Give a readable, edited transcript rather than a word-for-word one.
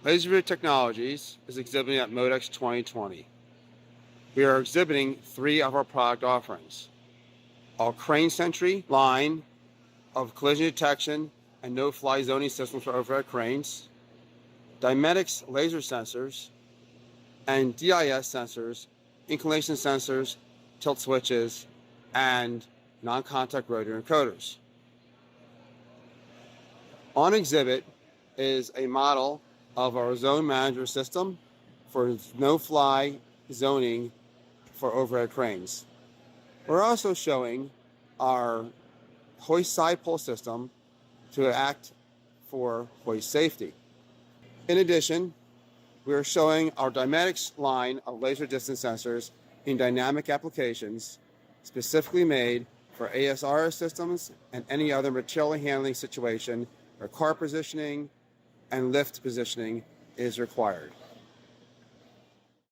Laser Technologies is exhibiting at MODEX 2020. We are exhibiting 3 of our product offerings. Our crane Sentry line of collision detection and no-fly zoning systems for overhead cranes, Dimetix laser sensors, and DIS sensors, inclination sensors, tilt switches, and non-contact rotary encoders. On exhibit is a model of our zone manager system for no-fly zoning for overhead cranes. We're also showing our hoist side pull system to act for hoist safety. In addition, we are showing our Dimetix line of laser distance sensors in dynamic applications specifically made for ASRS systems and any other material handling situation where car positioning and lift positioning is required.